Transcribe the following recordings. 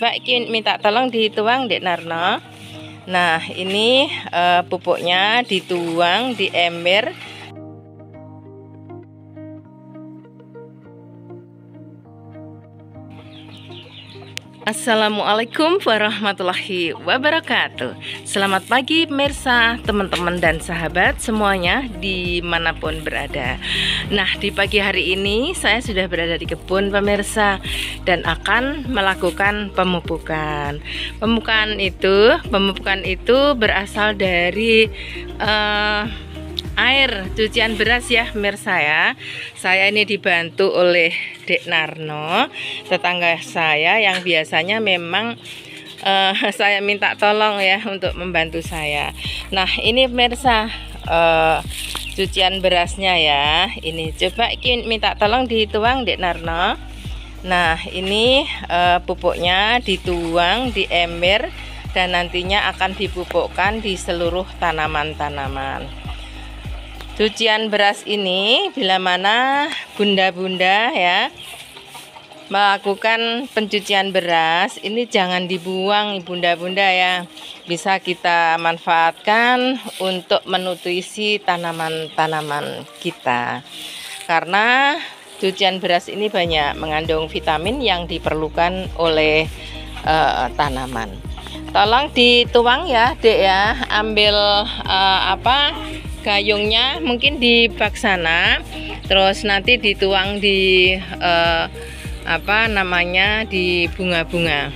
Mbak Iki minta tolong dituang Dek Narno. Nah ini pupuknya dituang di ember. Assalamualaikum warahmatullahi wabarakatuh. Selamat pagi pemirsa, teman-teman dan sahabat semuanya dimanapun berada. Nah di pagi hari ini saya sudah berada di kebun pemirsa dan akan melakukan pemupukan. Pemupukan itu berasal dari air cucian beras ya pemirsa ya. Saya ini dibantu oleh Dek Narno, tetangga saya yang biasanya memang saya minta tolong ya untuk membantu saya. Nah ini pemirsa cucian berasnya ya. Ini coba Iki minta tolong dituang Dek Narno. Nah ini pupuknya dituang di ember dan nantinya akan dipupukkan di seluruh tanaman-tanaman. Cucian beras ini bila mana bunda-bunda ya melakukan pencucian beras ini jangan dibuang bunda-bunda ya, bisa kita manfaatkan untuk menutrisi tanaman-tanaman kita karena cucian beras ini banyak mengandung vitamin yang diperlukan oleh tanaman. Tolong dituang ya Dek ya, ambil gayungnya mungkin di bak sana, terus nanti dituang di di bunga-bunga.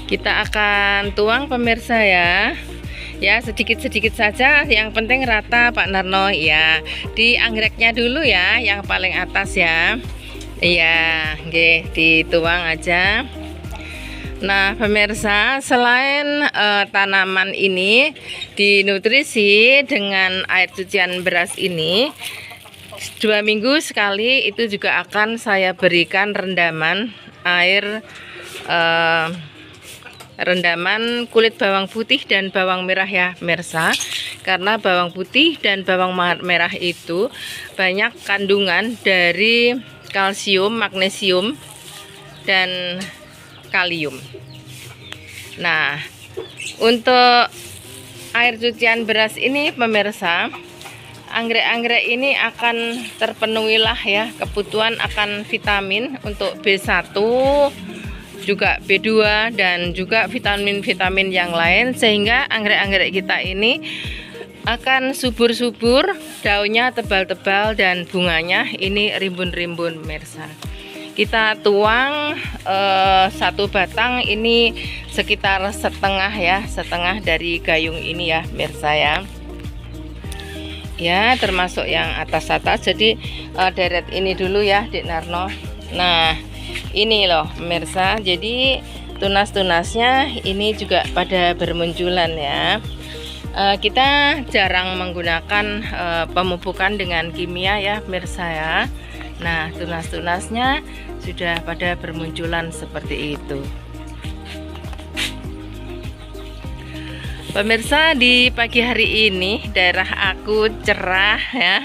Kita akan tuang pemirsa ya. Ya sedikit-sedikit saja, yang penting rata Pak Narno ya. Di anggreknya dulu ya, yang paling atas ya. Iya, oke, dituang aja. Nah pemirsa, selain tanaman ini dinutrisi dengan air cucian beras ini 2 minggu sekali itu juga akan saya berikan rendaman air rendaman kulit bawang putih dan bawang merah ya pemirsa, karena bawang putih dan bawang merah itu banyak kandungan dari kalsium, magnesium dan kalium. Nah untuk air cucian beras ini pemirsa, anggrek-anggrek ini akan terpenuhilah ya kebutuhan akan vitamin untuk B1 juga B2 dan juga vitamin-vitamin yang lain, sehingga anggrek-anggrek kita ini akan subur-subur, daunnya tebal-tebal dan bunganya ini rimbun-rimbun pemirsa. Kita tuang satu batang ini sekitar setengah ya, setengah dari gayung ini ya pemirsa ya. Ya termasuk yang atas-atas, jadi deret ini dulu ya Dek Narno. Nah ini loh pemirsa, jadi tunas-tunasnya ini juga pada bermunculan ya. Kita jarang menggunakan pemupukan dengan kimia ya pemirsa ya. Nah tunas-tunasnya sudah pada bermunculan seperti itu. Pemirsa, di pagi hari ini daerah aku cerah ya.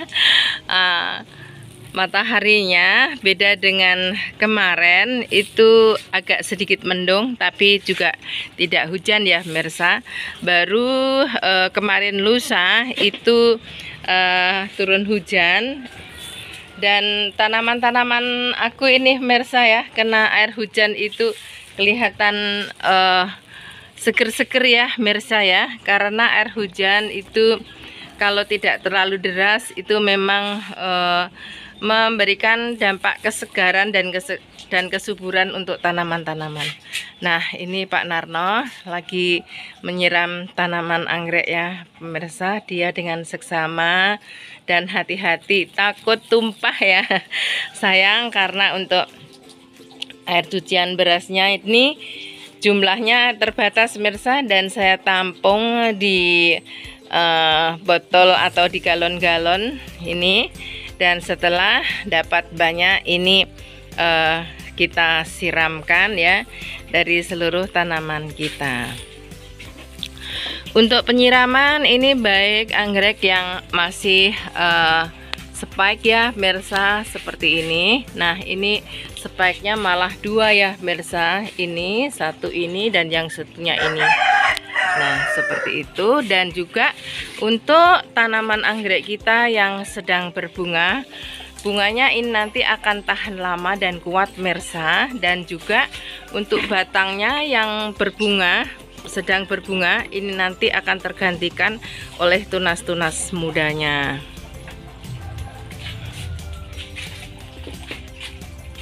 Mataharinya beda dengan kemarin, itu agak sedikit mendung tapi juga tidak hujan ya pemirsa. Baru kemarin lusa itu turun hujan. Dan tanaman-tanaman aku ini pemirsa ya, kena air hujan itu kelihatan seger-seger ya pemirsa ya, karena air hujan itu kalau tidak terlalu deras itu memang memberikan dampak kesegaran dan kesuburan untuk tanaman-tanaman. Nah ini Pak Narno lagi menyiram tanaman anggrek ya pemirsa, dia dengan seksama dan hati-hati, takut tumpah ya. Sayang karena untuk air cucian berasnya ini jumlahnya terbatas pemirsa, dan saya tampung di botol atau di galon-galon ini, dan setelah dapat banyak ini kita siramkan ya dari seluruh tanaman kita. Untuk penyiraman ini baik anggrek yang masih spike ya mirsa, seperti ini. Nah ini spike-nya malah dua ya mirsa, ini satu ini dan yang satunya ini. Nah seperti itu. Dan juga untuk tanaman anggrek kita yang sedang berbunga, bunganya ini nanti akan tahan lama dan kuat mirsa. Dan juga untuk batangnya yang berbunga, sedang berbunga, ini nanti akan tergantikan oleh tunas-tunas mudanya.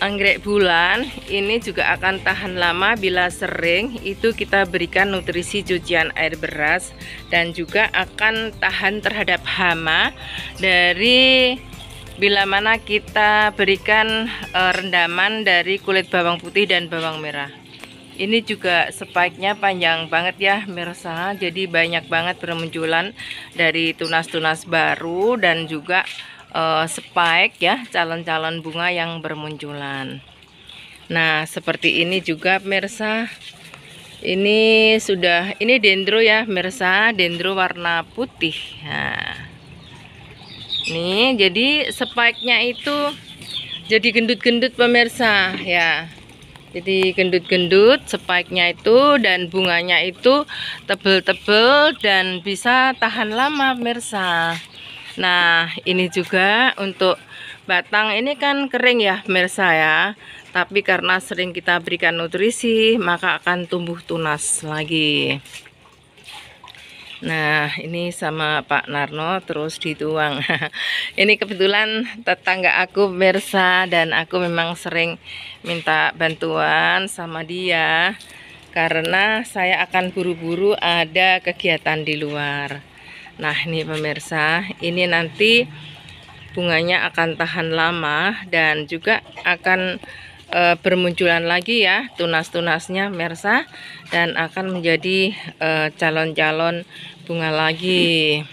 Anggrek bulan ini juga akan tahan lama bila sering itu kita berikan nutrisi cucian air beras, dan juga akan tahan terhadap hama dari bila mana kita berikan rendaman dari kulit bawang putih dan bawang merah. Ini juga spike-nya panjang banget ya mirsa, jadi banyak banget bermunculan dari tunas-tunas baru dan juga spike ya, calon-calon bunga yang bermunculan. Nah seperti ini juga mirsa, ini dendro ya mirsa, dendro warna putih. Nah ini jadi spike-nya itu jadi gendut-gendut pemirsa ya, jadi gendut-gendut spike-nya itu, dan bunganya itu tebel-tebel dan bisa tahan lama pemirsa. Nah ini juga untuk batang, ini kan kering ya pemirsa ya, tapi karena sering kita berikan nutrisi maka akan tumbuh tunas lagi. Nah ini sama Pak Narno terus dituang. Ini kebetulan tetangga aku pemirsa, dan aku memang sering minta bantuan sama dia karena saya akan buru-buru ada kegiatan di luar. Nah ini pemirsa, ini nanti bunganya akan tahan lama dan juga akan bermunculan lagi ya tunas-tunasnya pemirsa, dan akan menjadi calon-calon bunga lagi.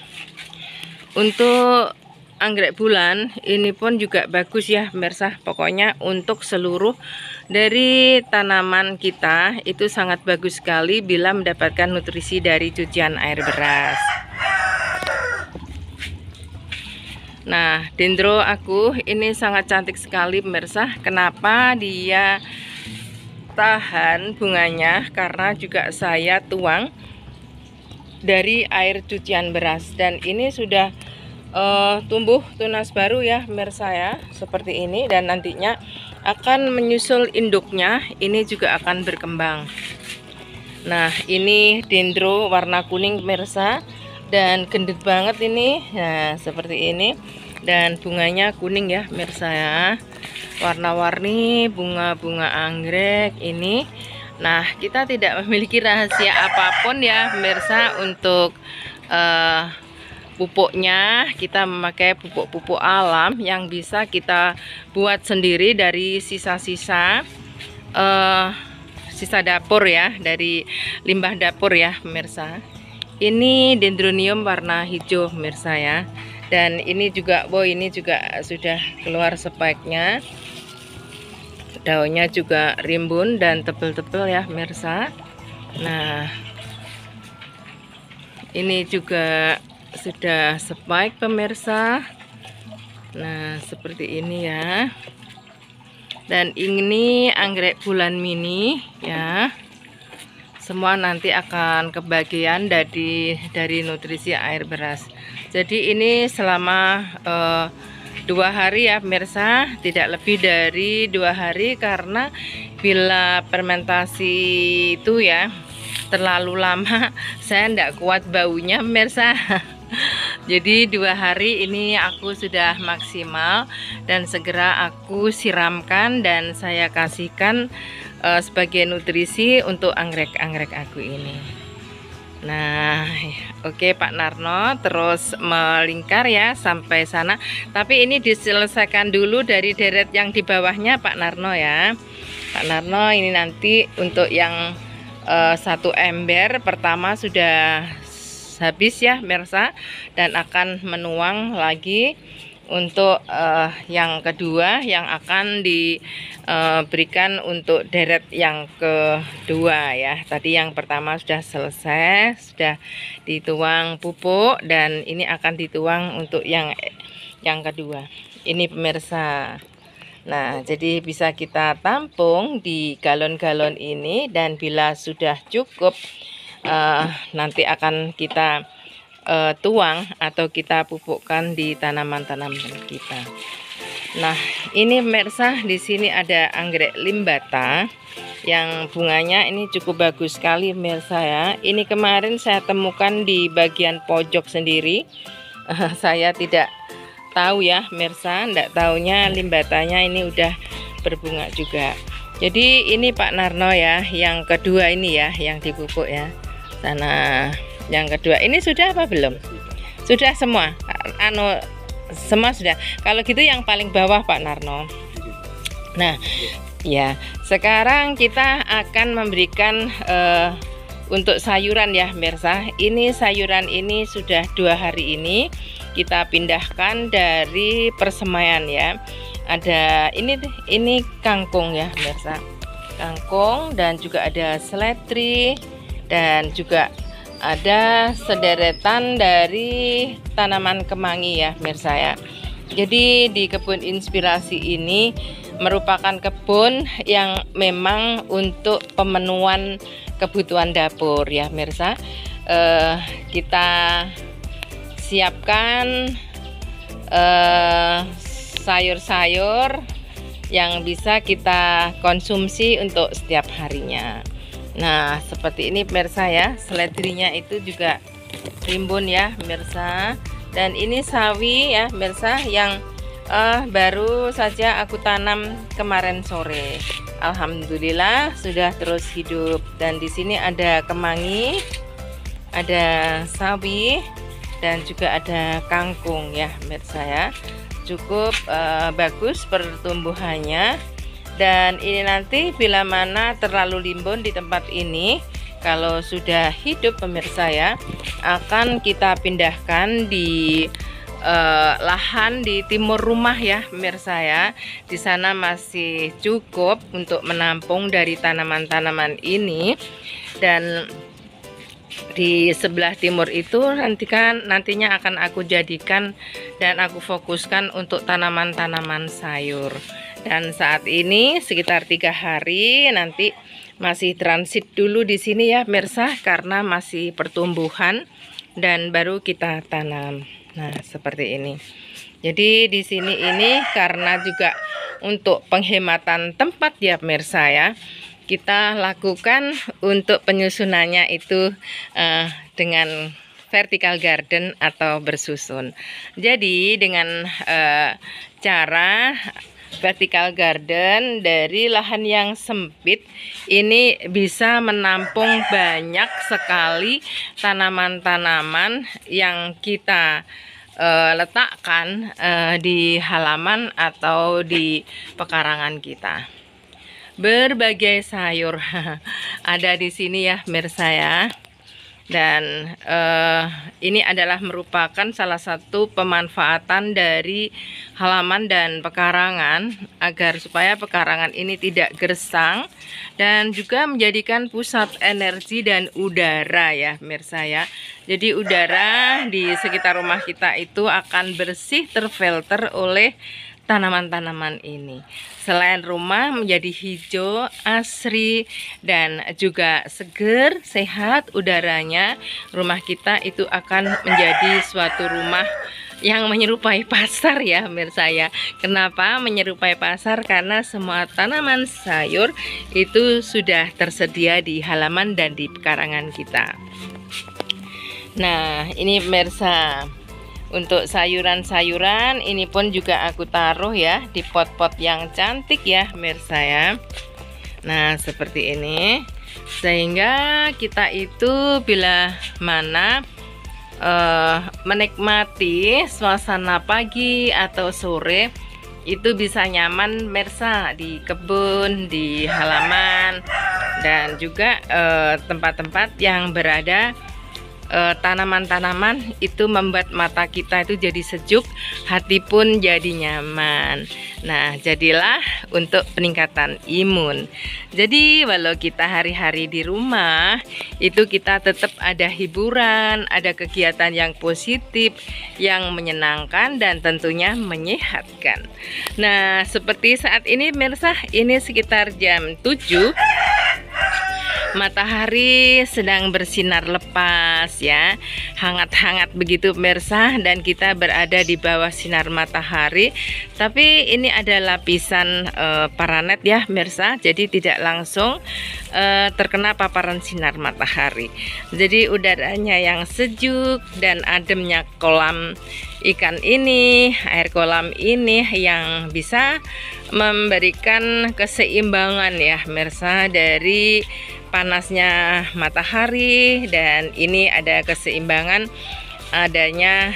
Untuk anggrek bulan ini pun juga bagus ya pemirsa, pokoknya untuk seluruh dari tanaman kita itu sangat bagus sekali bila mendapatkan nutrisi dari cucian air beras. Nah dendro aku ini sangat cantik sekali pemirsa. Kenapa dia tahan bunganya? Karena juga saya tuang dari air cucian beras, dan ini sudah tumbuh tunas baru ya pemirsa ya, seperti ini, dan nantinya akan menyusul induknya, ini juga akan berkembang. Nah ini dendro warna kuning pemirsa, dan gendut banget ini. Nah seperti ini, dan bunganya kuning ya pemirsa ya, warna-warni bunga-bunga anggrek ini. Nah kita tidak memiliki rahasia apapun ya pemirsa untuk pupuknya. Kita memakai pupuk-pupuk alam yang bisa kita buat sendiri dari sisa-sisa sisa dapur ya, dari limbah dapur ya pemirsa. Ini dendronium warna hijau pemirsa ya, dan ini juga ini juga sudah keluar spike-nya, daunnya juga rimbun dan tebel-tebel ya pemirsa. Nah ini juga sudah spike pemirsa. Nah seperti ini ya, dan ini anggrek bulan mini ya, semua nanti akan kebagian dari nutrisi air beras. Jadi ini selama 2 hari ya pemirsa, tidak lebih dari 2 hari, karena bila fermentasi itu ya terlalu lama saya tidak kuat baunya pemirsa. Jadi 2 hari ini aku sudah maksimal, dan segera aku siramkan dan saya kasihkan sebagai nutrisi untuk anggrek-anggrek aku ini. Nah oke Pak Narno terus melingkar ya sampai sana, tapi ini diselesaikan dulu dari deret yang di bawahnya Pak Narno ya. Pak Narno ini nanti untuk yang 1 ember pertama sudah habis ya pemirsa, dan akan menuang lagi untuk yang kedua yang akan diberikan untuk deret yang kedua ya. Tadi yang pertama sudah selesai, sudah dituang pupuk, dan ini akan dituang untuk yang yang kedua. Ini pemirsa. Nah, jadi bisa kita tampung di galon-galon ini, dan bila sudah cukup nanti akan kita tuang atau kita pupukkan di tanaman-tanaman kita. Nah, ini pemirsa, di sini ada anggrek limbata yang bunganya ini cukup bagus sekali pemirsa ya. Ini kemarin saya temukan di bagian pojok sendiri. Saya tidak tahu ya pemirsa, enggak taunya limbatanya ini udah berbunga juga. Jadi ini Pak Narno ya, yang kedua ini ya, yang dipupuk ya. Sana yang kedua ini sudah apa belum? Sudah semua. Semua sudah. Kalau gitu yang paling bawah Pak Narno. Nah, ya, sekarang kita akan memberikan untuk sayuran ya pemirsa. Ini sayuran ini sudah 2 hari ini kita pindahkan dari persemaian ya. Ada ini kangkung ya pemirsa. Kangkung, dan juga ada seledri, dan juga ada sederetan dari tanaman kemangi ya pemirsa ya. Jadi di kebun inspirasi ini merupakan kebun yang memang untuk pemenuhan kebutuhan dapur ya pemirsa. Kita siapkan sayur-sayur yang bisa kita konsumsi untuk setiap harinya. Nah, seperti ini pemirsa ya, seledrinya itu juga rimbun ya pemirsa. Dan ini sawi ya pemirsa, yang baru saja aku tanam kemarin sore. Alhamdulillah sudah terus hidup. Dan di sini ada kemangi, ada sawi, dan juga ada kangkung ya pemirsa ya. Cukup bagus pertumbuhannya. Dan ini nanti bila mana terlalu limbun di tempat ini, kalau sudah hidup pemirsa ya, akan kita pindahkan di lahan di timur rumah ya pemirsa ya. Di sana masih cukup untuk menampung dari tanaman-tanaman ini. Dan di sebelah timur itu nantinya akan aku jadikan dan aku fokuskan untuk tanaman-tanaman sayur. Dan saat ini sekitar 3 hari nanti masih transit dulu di sini ya pemirsa, karena masih pertumbuhan dan baru kita tanam. Nah, seperti ini. Jadi di sini ini karena juga untuk penghematan tempat ya pemirsa ya, kita lakukan untuk penyusunannya itu dengan vertical garden atau bersusun. Jadi dengan cara vertical garden dari lahan yang sempit ini bisa menampung banyak sekali tanaman-tanaman yang kita letakkan di halaman atau di pekarangan kita. Berbagai sayur ada di sini ya pemirsa ya. Dan ini adalah merupakan salah satu pemanfaatan dari halaman dan pekarangan, agar supaya pekarangan ini tidak gersang dan juga menjadikan pusat energi dan udara ya pemirsa ya. Jadi udara di sekitar rumah kita itu akan bersih, terfilter oleh tanaman-tanaman ini. Selain rumah menjadi hijau, asri, dan juga seger, sehat udaranya, rumah kita itu akan menjadi suatu rumah yang menyerupai pasar ya pemirsa ya. Kenapa menyerupai pasar? Karena semua tanaman sayur itu sudah tersedia di halaman dan di pekarangan kita. Nah, ini pemirsa. Untuk sayuran-sayuran ini pun juga aku taruh ya di pot-pot yang cantik ya pemirsa ya. Nah, seperti ini. Sehingga kita itu bila mana menikmati suasana pagi atau sore itu bisa nyaman pemirsa di kebun, di halaman, dan juga tempat-tempat yang berada tanaman-tanaman itu membuat mata kita itu jadi sejuk, hati pun jadi nyaman. Nah, jadilah untuk peningkatan imun. Jadi walau kita hari-hari di rumah, itu kita tetap ada hiburan, ada kegiatan yang positif, yang menyenangkan dan tentunya menyehatkan. Nah, seperti saat ini pemirsa, ini sekitar jam 7. Matahari sedang bersinar lepas ya, hangat-hangat begitu pemirsa, dan kita berada di bawah sinar matahari. Tapi ini ada lapisan paranet ya pemirsa, jadi tidak langsung terkena paparan sinar matahari. Jadi udaranya yang sejuk dan ademnya kolam ikan ini, air kolam ini yang bisa memberikan keseimbangan ya pemirsa dari panasnya matahari, dan ini ada keseimbangan adanya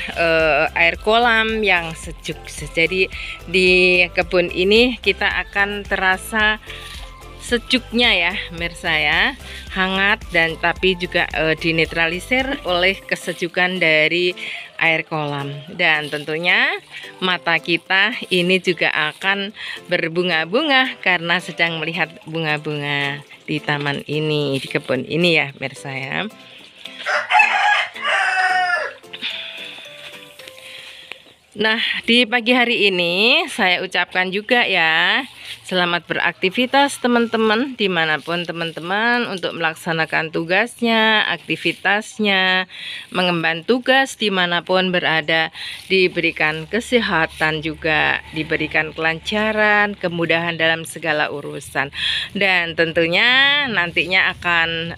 air kolam yang sejuk. Jadi di kebun ini kita akan terasa sejuknya ya pemirsa ya, hangat dan tapi juga dinetralisir oleh kesejukan dari air kolam. Dan tentunya mata kita ini juga akan berbunga-bunga karena sedang melihat bunga-bunga di taman ini, di kebun ini ya pemirsa ya. Nah, di pagi hari ini saya ucapkan juga ya, selamat beraktivitas teman-teman dimanapun teman-teman untuk melaksanakan tugasnya, aktivitasnya, mengemban tugas dimanapun berada, diberikan kesehatan juga, diberikan kelancaran, kemudahan dalam segala urusan. Dan tentunya nantinya akan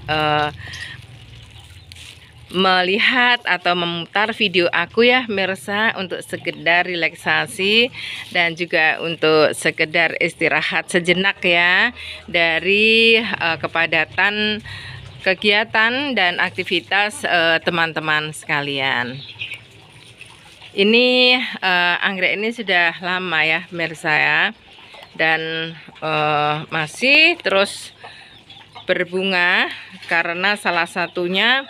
melihat atau memutar video aku ya pemirsa, untuk sekedar relaksasi dan juga untuk sekedar istirahat sejenak ya dari kepadatan kegiatan dan aktivitas teman-teman sekalian. Ini anggrek ini sudah lama ya pemirsa ya, dan masih terus berbunga karena salah satunya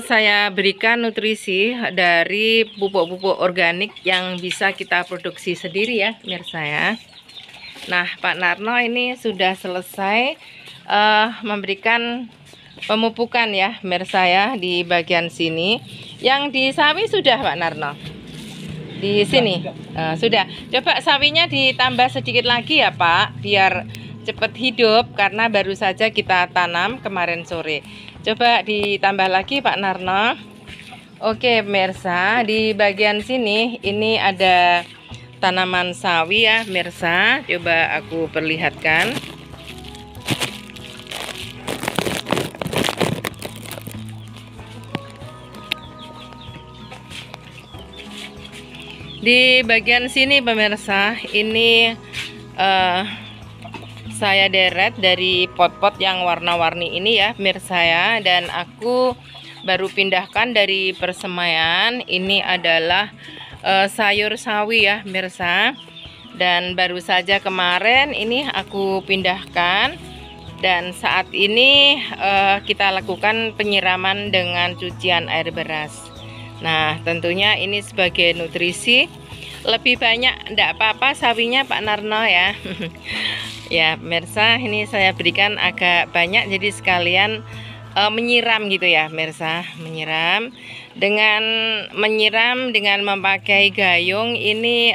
saya berikan nutrisi dari pupuk-pupuk organik yang bisa kita produksi sendiri ya pemirsa ya. Nah, Pak Narno ini sudah selesai memberikan pemupukan ya pemirsa ya di bagian sini. Yang di sawi sudah Pak Narno? Di sini sudah. Coba sawinya ditambah sedikit lagi ya Pak, biar cepat hidup karena baru saja kita tanam kemarin sore. Coba ditambah lagi Pak Narno. Oke pemirsa, di bagian sini ini ada tanaman sawi ya pemirsa. Coba aku perlihatkan. Di bagian sini pemirsa, ini saya deret dari pot-pot yang warna-warni ini ya pemirsa ya, dan aku baru pindahkan dari persemaian. Ini adalah sayur sawi ya pemirsa, dan baru saja kemarin ini aku pindahkan, dan saat ini kita lakukan penyiraman dengan cucian air beras. Nah, tentunya ini sebagai nutrisi. Lebih banyak enggak apa-apa sawinya Pak Narno ya. Ya pemirsa, ini saya berikan agak banyak jadi sekalian menyiram gitu ya pemirsa, menyiram dengan memakai gayung ini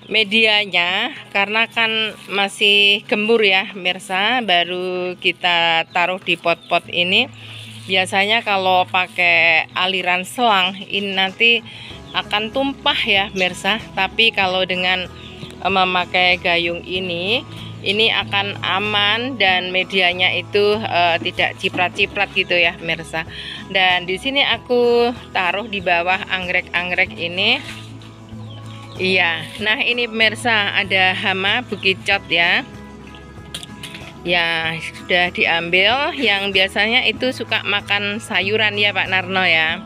medianya, karena kan masih gembur ya pemirsa, baru kita taruh di pot-pot ini. Biasanya kalau pakai aliran selang ini nanti akan tumpah ya pemirsa, tapi kalau dengan memakai gayung ini akan aman dan medianya itu tidak ciprat-ciprat gitu ya pemirsa. Dan di sini aku taruh di bawah anggrek-anggrek ini. Iya, nah ini pemirsa ada hama bukicot ya. Ya sudah diambil, yang biasanya itu suka makan sayuran ya Pak Narno ya.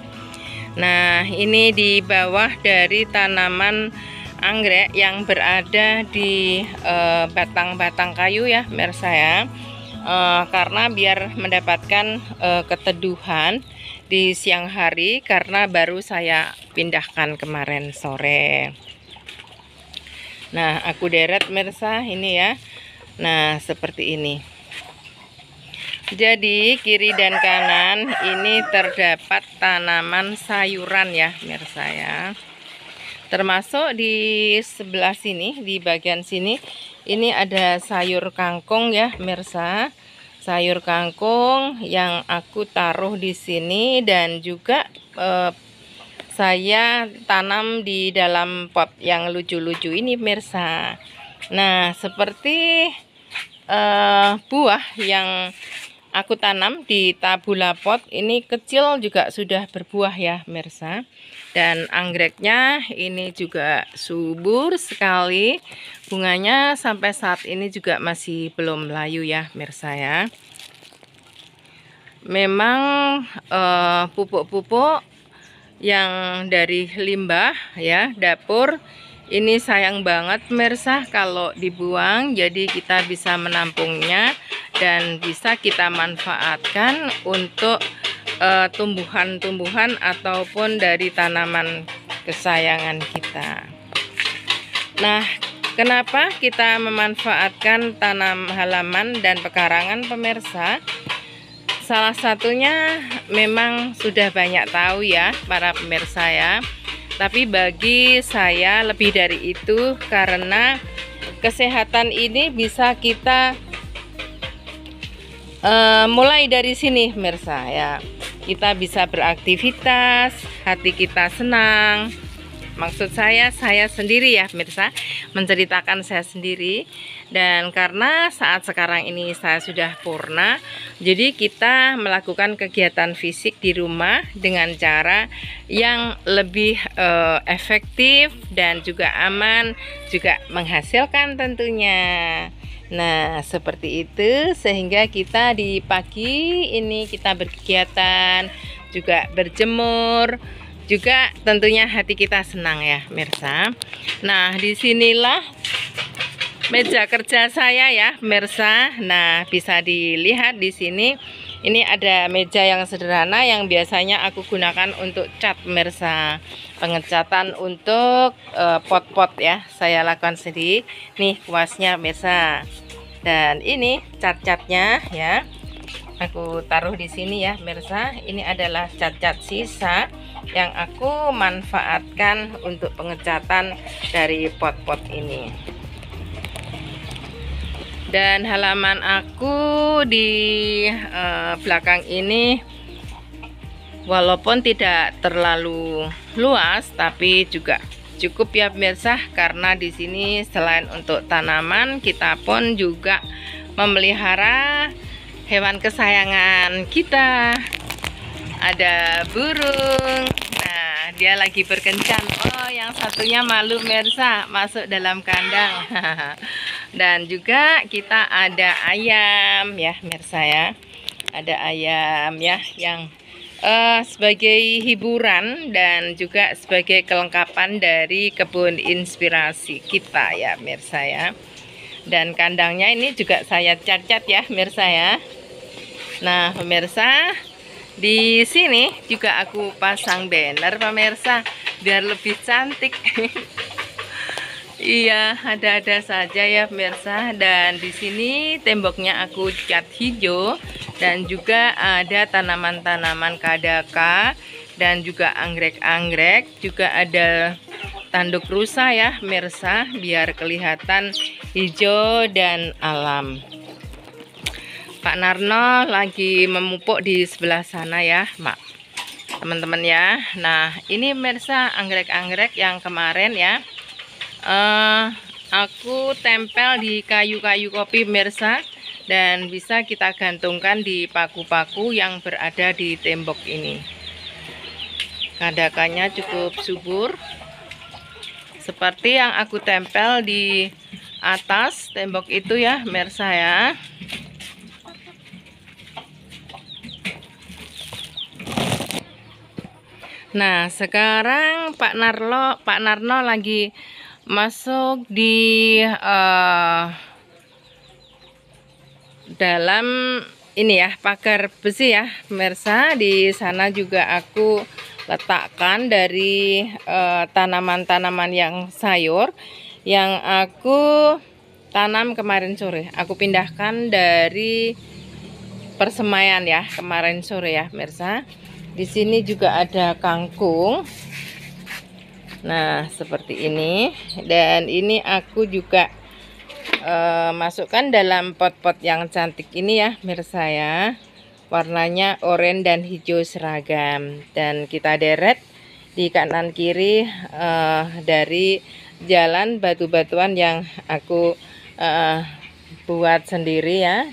Nah, ini di bawah dari tanaman anggrek yang berada di batang-batang kayu ya pemirsa ya. karena biar mendapatkan keteduhan di siang hari, karena baru saya pindahkan kemarin sore. Nah, aku deret mirsa ini ya. Nah, seperti ini. Jadi kiri dan kanan ini terdapat tanaman sayuran ya mirsa ya. Termasuk di sebelah sini, di bagian sini, ini ada sayur kangkung ya, mirsa. Sayur kangkung yang aku taruh di sini dan juga saya tanam di dalam pot yang lucu-lucu ini, mirsa. Nah, seperti buah yang aku tanam di tabula pot ini kecil juga sudah berbuah ya, mirsa. Dan anggreknya ini juga subur sekali. Bunganya sampai saat ini juga masih belum layu ya, mirsa ya. Memang pupuk-pupuk yang dari limbah ya dapur ini sayang banget mirsa kalau dibuang. Jadi kita bisa menampungnya dan bisa kita manfaatkan untuk tumbuhan-tumbuhan ataupun dari tanaman kesayangan kita. Nah, kenapa kita memanfaatkan tanam halaman dan pekarangan pemirsa? Salah satunya memang sudah banyak tahu ya para pemirsa ya. Tapi bagi saya lebih dari itu, karena kesehatan ini bisa kita mulai dari sini pemirsa ya. Kita bisa beraktivitas, hati kita senang. Maksud saya sendiri ya pemirsa, menceritakan saya sendiri. Dan karena saat sekarang ini saya sudah purna, jadi kita melakukan kegiatan fisik di rumah dengan cara yang lebih efektif dan juga aman, juga menghasilkan tentunya. Nah, seperti itu, sehingga kita di pagi ini kita berkegiatan, juga berjemur, juga tentunya hati kita senang ya, mirsa. Nah, disinilah meja kerja saya ya, mirsa. Nah, bisa dilihat di sini. Ini ada meja yang sederhana yang biasanya aku gunakan untuk cat, mirsa. Pengecatan untuk pot-pot ya, saya lakukan sendiri. Nih kuasnya, mirsa. Dan ini cat-catnya ya, aku taruh di sini ya, mirsa. Ini adalah cat-cat sisa yang aku manfaatkan untuk pengecatan dari pot-pot ini. Dan halaman aku di belakang ini walaupun tidak terlalu luas, tapi juga cukup ya pemirsa, karena di sini selain untuk tanaman, kita pun juga memelihara hewan kesayangan kita. Ada burung. Nah, dia lagi berkencan. Oh, yang satunya malu pemirsa, masuk dalam kandang. Dan juga kita ada ayam ya pemirsa ya. Ada ayam ya yang sebagai hiburan dan juga sebagai kelengkapan dari kebun inspirasi kita ya pemirsa ya. Dan kandangnya ini juga saya cat-cat ya pemirsa ya. Nah pemirsa, di sini juga aku pasang banner pemirsa biar lebih cantik. Iya, ada-ada saja ya pemirsa. Dan di sini temboknya aku cat hijau dan juga ada tanaman-tanaman kadaka dan juga anggrek-anggrek, juga ada tanduk rusa ya pemirsa biar kelihatan hijau dan alam. Pak Narno lagi memupuk di sebelah sana ya, Mak. Teman-teman ya. Nah, ini pemirsa anggrek-anggrek yang kemarin ya. Aku tempel di kayu-kayu kopi pemirsa, dan bisa kita gantungkan di paku-paku yang berada di tembok ini. Kadakannya cukup subur. Seperti yang aku tempel di atas tembok itu ya pemirsa ya. Nah, sekarang Pak Narno lagi masuk di dalam ini ya, pagar besi ya pemirsa. Di sana juga aku letakkan dari tanaman-tanaman yang sayur yang aku tanam kemarin sore. Aku pindahkan dari persemaian ya kemarin sore ya pemirsa. Di sini juga ada kangkung. Nah, seperti ini. Dan ini aku juga masukkan dalam pot-pot yang cantik ini ya pemirsa ya. Warnanya oranye dan hijau seragam. Dan kita deret di kanan kiri dari jalan batu-batuan yang aku buat sendiri ya,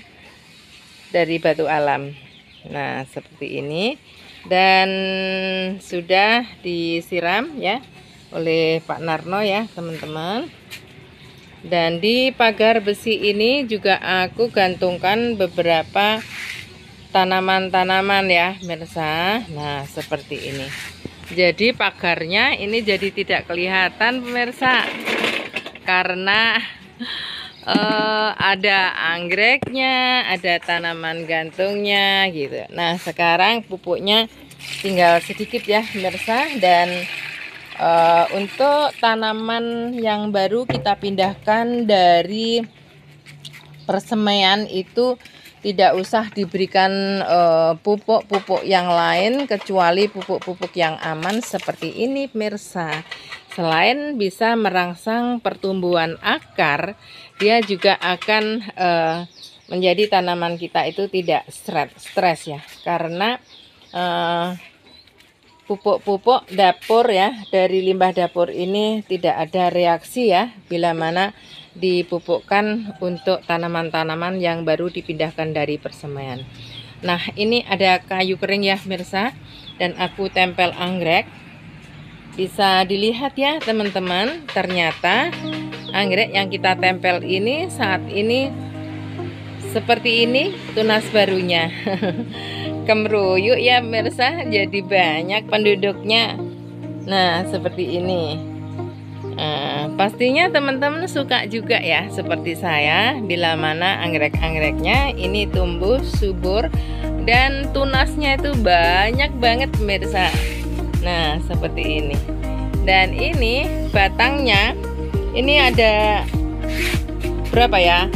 dari batu alam. Nah, seperti ini. Dan sudah disiram ya oleh Pak Narno ya teman-teman. Dan di pagar besi ini juga aku gantungkan beberapa tanaman-tanaman ya pemirsa. Nah, seperti ini. Jadi pagarnya ini jadi tidak kelihatan pemirsa, karena ada anggreknya, ada tanaman gantungnya gitu. Nah, sekarang pupuknya tinggal sedikit ya pemirsa. Dan untuk tanaman yang baru kita pindahkan dari persemaian itu tidak usah diberikan pupuk-pupuk yang lain kecuali pupuk-pupuk yang aman seperti ini pemirsa. Selain bisa merangsang pertumbuhan akar, dia juga akan menjadi tanaman kita itu tidak stres ya, karena pupuk-pupuk dapur ya dari limbah dapur ini tidak ada reaksi ya bila mana dipupukkan untuk tanaman-tanaman yang baru dipindahkan dari persemaian. Nah, ini ada kayu kering ya pemirsa, dan aku tempel anggrek. Bisa dilihat ya teman-teman, ternyata anggrek yang kita tempel ini saat ini seperti ini tunas barunya. Kemeruyuk ya pemirsa, jadi banyak penduduknya. Nah, seperti ini. Pastinya teman-teman suka juga ya seperti saya, bila mana anggrek-anggreknya ini tumbuh subur dan tunasnya itu banyak banget pemirsa. Nah, seperti ini. Dan ini batangnya ini ada berapa ya?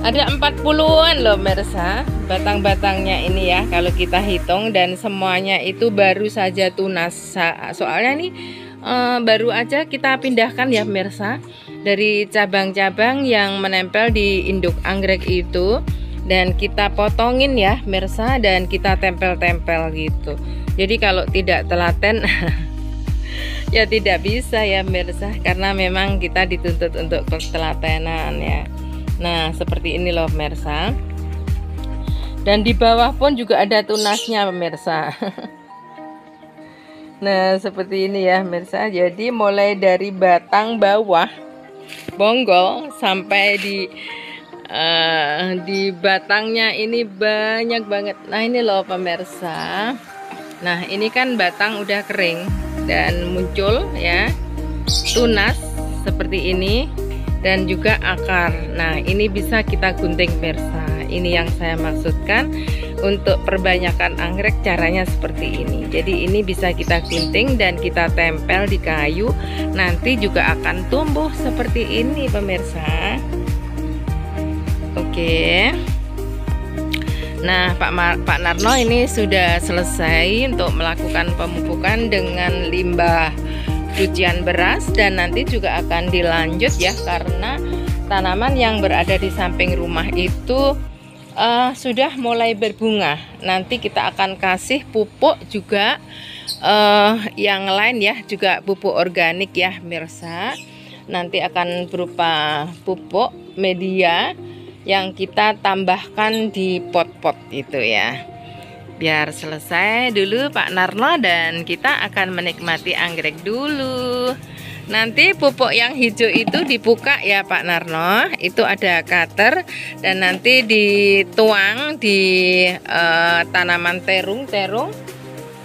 Ada 40-an loh pemirsa, batang-batangnya ini ya kalau kita hitung, dan semuanya itu baru saja tunas. Soalnya nih baru aja kita pindahkan ya pemirsa dari cabang-cabang yang menempel di induk anggrek itu, dan kita potongin ya pemirsa, dan kita tempel-tempel gitu. Jadi kalau tidak telaten ya tidak bisa ya pemirsa, karena memang kita dituntut untuk ketelatenan ya. Nah, seperti ini loh pemirsa. Dan di bawah pun juga ada tunasnya pemirsa. Nah, seperti ini ya pemirsa. Jadi mulai dari batang bawah bonggol sampai di batangnya ini banyak banget. Nah, ini loh pemirsa. Nah, ini kan batang udah kering dan muncul ya tunas seperti ini, dan juga akar. Nah, ini bisa kita gunting pemirsa. Ini yang saya maksudkan untuk perbanyakan anggrek, caranya seperti ini. Jadi ini bisa kita gunting dan kita tempel di kayu, nanti juga akan tumbuh seperti ini pemirsa. Oke. Nah, Pak Narno ini sudah selesai untuk melakukan pemupukan dengan limbah cucian beras, dan nanti juga akan dilanjut ya, karena tanaman yang berada di samping rumah itu sudah mulai berbunga. Nanti kita akan kasih pupuk juga yang lain ya, juga pupuk organik ya pemirsa. Nanti akan berupa pupuk media yang kita tambahkan di pot-pot itu ya. Biar selesai dulu Pak Narno, dan kita akan menikmati anggrek dulu. Nanti pupuk yang hijau itu dibuka ya Pak Narno. Itu ada cutter, dan nanti dituang di tanaman terung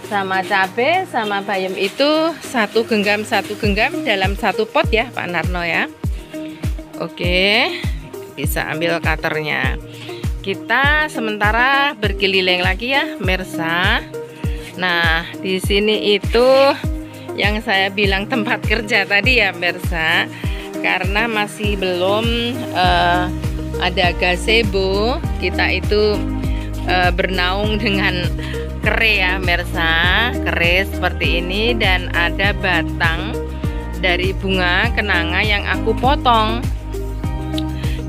sama cabai sama bayam itu satu genggam dalam satu pot ya Pak Narno ya. Oke, bisa ambil cutternya. kita sementara berkeliling lagi ya Mirsa. Nah, di sini itu yang saya bilang tempat kerja tadi ya Mirsa, karena masih belum ada gazebo, kita itu bernaung dengan kere ya Mirsa, kere seperti ini, dan ada batang dari bunga kenanga yang aku potong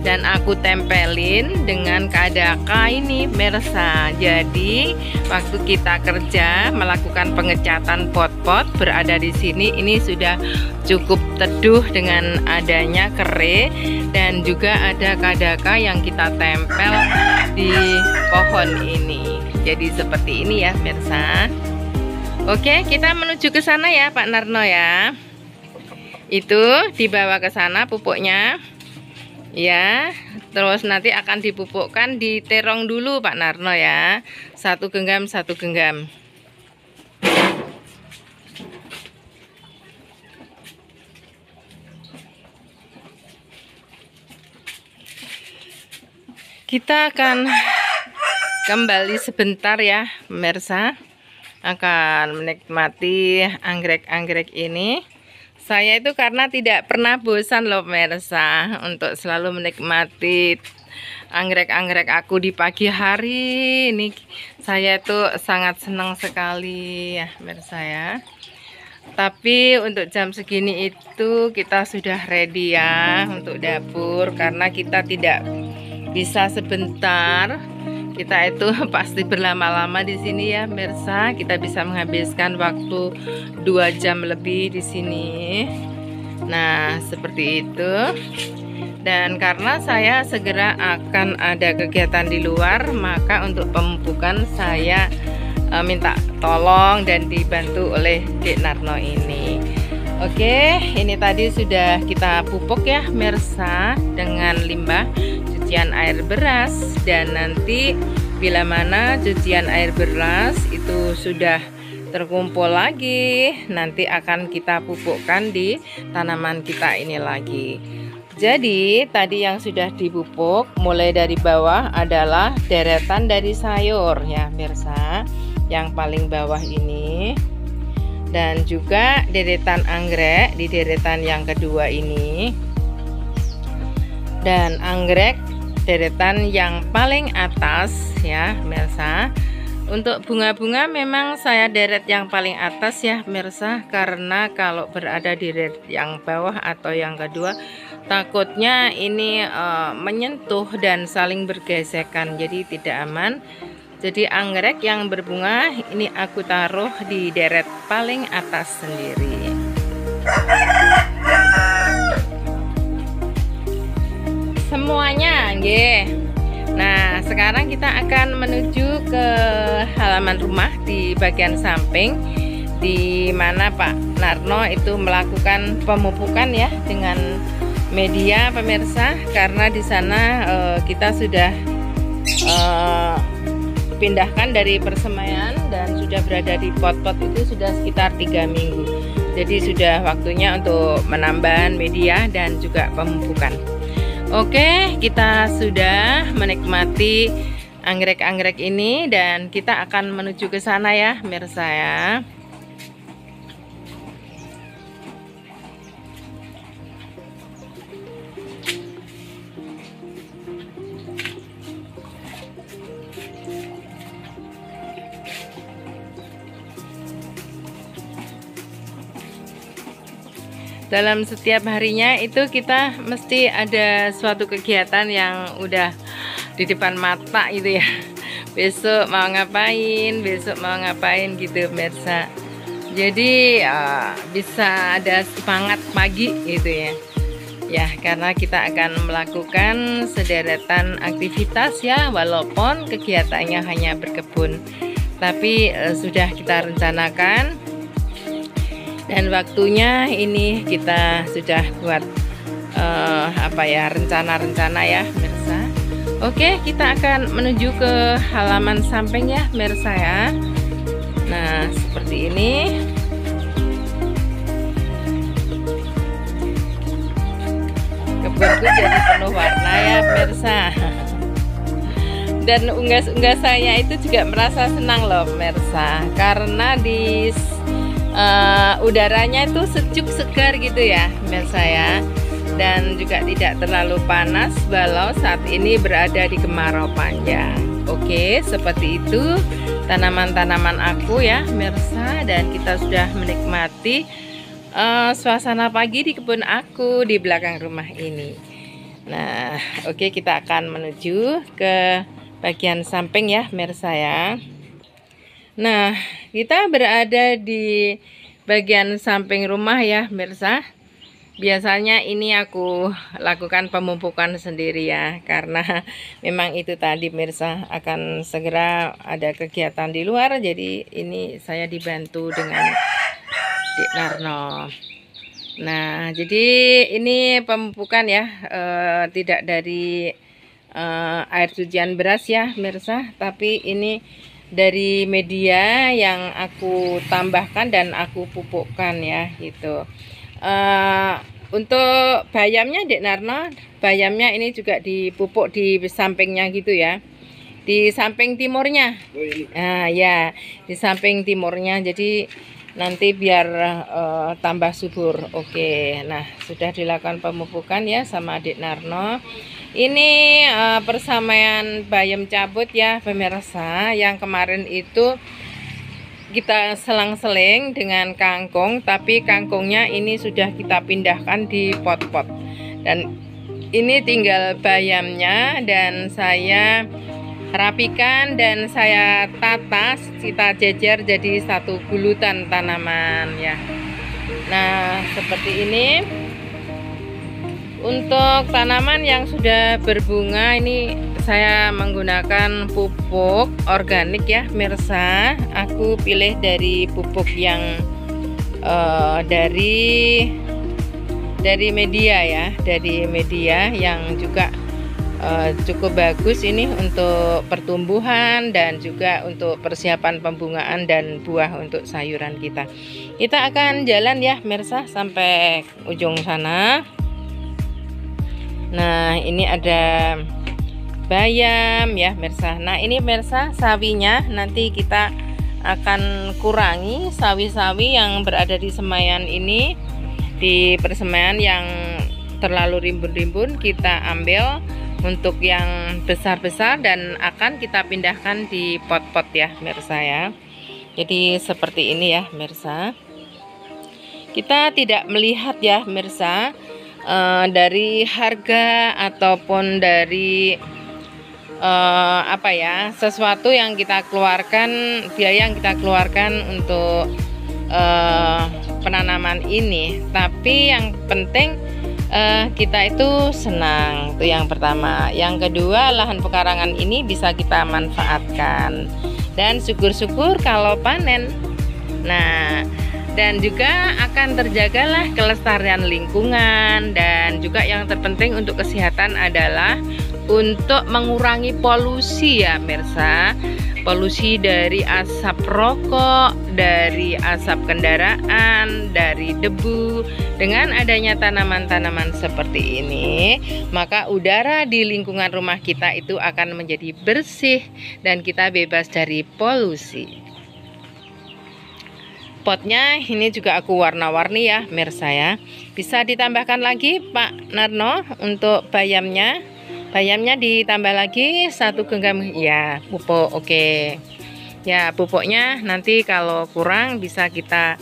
dan aku tempelin dengan kadaka ini Mirsa. Jadi waktu kita kerja melakukan pengecatan pot-pot berada di sini, ini sudah cukup teduh dengan adanya kere, dan juga ada kadaka yang kita tempel di pohon ini. Jadi seperti ini ya Mirsa. Oke, kita menuju ke sana ya Pak Narno ya. Itu dibawa ke sana pupuknya. Ya, terus nanti akan dipupukkan di terong dulu Pak Narno ya. 1 genggam 1 genggam. Kita akan kembali sebentar ya pemirsa, akan menikmati anggrek-anggrek ini. Saya itu karena tidak pernah bosan loh pemirsa untuk selalu menikmati anggrek-anggrek aku di pagi hari. Ini saya itu sangat senang sekali ya pemirsa ya. Tapi untuk jam segini itu kita sudah ready ya untuk dapur, karena kita tidak bisa sebentar. Kita itu pasti berlama-lama di sini ya pemirsa. Kita bisa menghabiskan waktu 2 jam lebih di sini. Nah, seperti itu. Dan karena saya segera akan ada kegiatan di luar, maka untuk pemupukan saya minta tolong dan dibantu oleh Dek Narno ini. Oke, ini tadi sudah kita pupuk ya pemirsa dengan limbah cucian air beras, dan nanti bila mana cucian air beras itu sudah terkumpul lagi, nanti akan kita pupukkan di tanaman kita ini lagi. Jadi tadi yang sudah dipupuk mulai dari bawah adalah deretan dari sayur ya pemirsa, yang paling bawah ini, dan juga deretan anggrek di deretan yang kedua ini, dan anggrek deretan yang paling atas ya pemirsa. Untuk bunga-bunga memang saya deret yang paling atas ya pemirsa, karena kalau berada di deret yang bawah atau yang kedua takutnya ini menyentuh dan saling bergesekan, jadi tidak aman. Jadi anggrek yang berbunga ini aku taruh di deret paling atas sendiri. Semuanya nggih. Nah, sekarang kita akan menuju ke halaman rumah di bagian samping, di mana Pak Narno itu melakukan pemupukan ya dengan media pemirsa, karena di sana kita sudah pindahkan dari persemaian dan sudah berada di pot-pot itu sudah sekitar 3 minggu. Jadi sudah waktunya untuk menambah media dan juga pemupukan. Oke, kita sudah menikmati anggrek-anggrek ini dan kita akan menuju ke sana ya pemirsa ya. Dalam setiap harinya itu kita mesti ada suatu kegiatan yang udah di depan mata gitu ya. Besok mau ngapain, besok mau ngapain gitu pemirsa. Jadi bisa ada semangat pagi gitu ya. Ya, karena kita akan melakukan sederetan aktivitas ya, walaupun kegiatannya hanya berkebun, tapi sudah kita rencanakan. Dan waktunya ini kita sudah buat rencana-rencana ya pemirsa. Oke, kita akan menuju ke halaman samping ya pemirsa ya. Nah, seperti ini. Kebunku jadi penuh warna ya pemirsa. Dan unggas-unggas saya itu juga merasa senang loh pemirsa, karena di udaranya itu sejuk segar gitu ya pemirsa ya, dan juga tidak terlalu panas walau saat ini berada di kemarau panjang. Oke, seperti itu tanaman-tanaman aku ya pemirsa, dan kita sudah menikmati suasana pagi di kebun aku di belakang rumah ini. Nah, oke, kita akan menuju ke bagian samping ya pemirsa ya. Nah, kita berada di bagian samping rumah ya pemirsa. Biasanya ini aku lakukan pemupukan sendiri ya, karena memang itu tadi pemirsa akan segera ada kegiatan di luar, jadi ini saya dibantu dengan Dik Narno. Nah, jadi ini pemupukan ya, tidak dari air cucian beras ya pemirsa, tapi ini dari media yang aku tambahkan dan aku pupukkan ya gitu. Untuk bayamnya Dik Narno, bayamnya ini juga dipupuk di sampingnya gitu ya, di samping timurnya. Nah ya, di samping timurnya, jadi nanti biar tambah subur. Oke, nah sudah dilakukan pemupukan ya sama Dik Narno. Ini persamaian bayam cabut ya pemirsa, yang kemarin itu kita selang-seling dengan kangkung, tapi kangkungnya ini sudah kita pindahkan di pot-pot, dan ini tinggal bayamnya, dan saya rapikan dan saya tata, kita jejer jadi satu gulutan tanaman ya. Nah, seperti ini. Untuk tanaman yang sudah berbunga ini saya menggunakan pupuk organik ya pemirsa. Aku pilih dari pupuk yang dari media ya, dari media yang juga cukup bagus ini untuk pertumbuhan dan juga untuk persiapan pembungaan dan buah untuk sayuran kita. Kita akan jalan ya pemirsa sampai ujung sana. Nah, ini ada bayam ya pemirsa. Nah, ini pemirsa sawinya, nanti kita akan kurangi sawi-sawi yang berada di semaian ini. Di persemaian yang terlalu rimbun-rimbun kita ambil untuk yang besar-besar dan akan kita pindahkan di pot-pot ya pemirsa ya. Jadi seperti ini ya pemirsa. Kita tidak melihat ya pemirsa dari harga ataupun dari apa ya, sesuatu yang kita keluarkan, biaya yang kita keluarkan untuk penanaman ini, tapi yang penting kita itu senang, itu yang pertama. Yang kedua, lahan pekarangan ini bisa kita manfaatkan dan syukur-syukur kalau panen. Nah, dan juga akan terjagalah kelestarian lingkungan, dan juga yang terpenting untuk kesehatan adalah untuk mengurangi polusi ya pemirsa. Polusi dari asap rokok, dari asap kendaraan, dari debu. Dengan adanya tanaman-tanaman seperti ini, maka udara di lingkungan rumah kita itu akan menjadi bersih dan kita bebas dari polusi. Potnya ini juga aku warna-warni ya pemirsa ya. Bisa ditambahkan lagi Pak Narno untuk bayamnya. Bayamnya ditambah lagi 1 genggam ya pupuk. Oke ya, pupuknya nanti kalau kurang bisa kita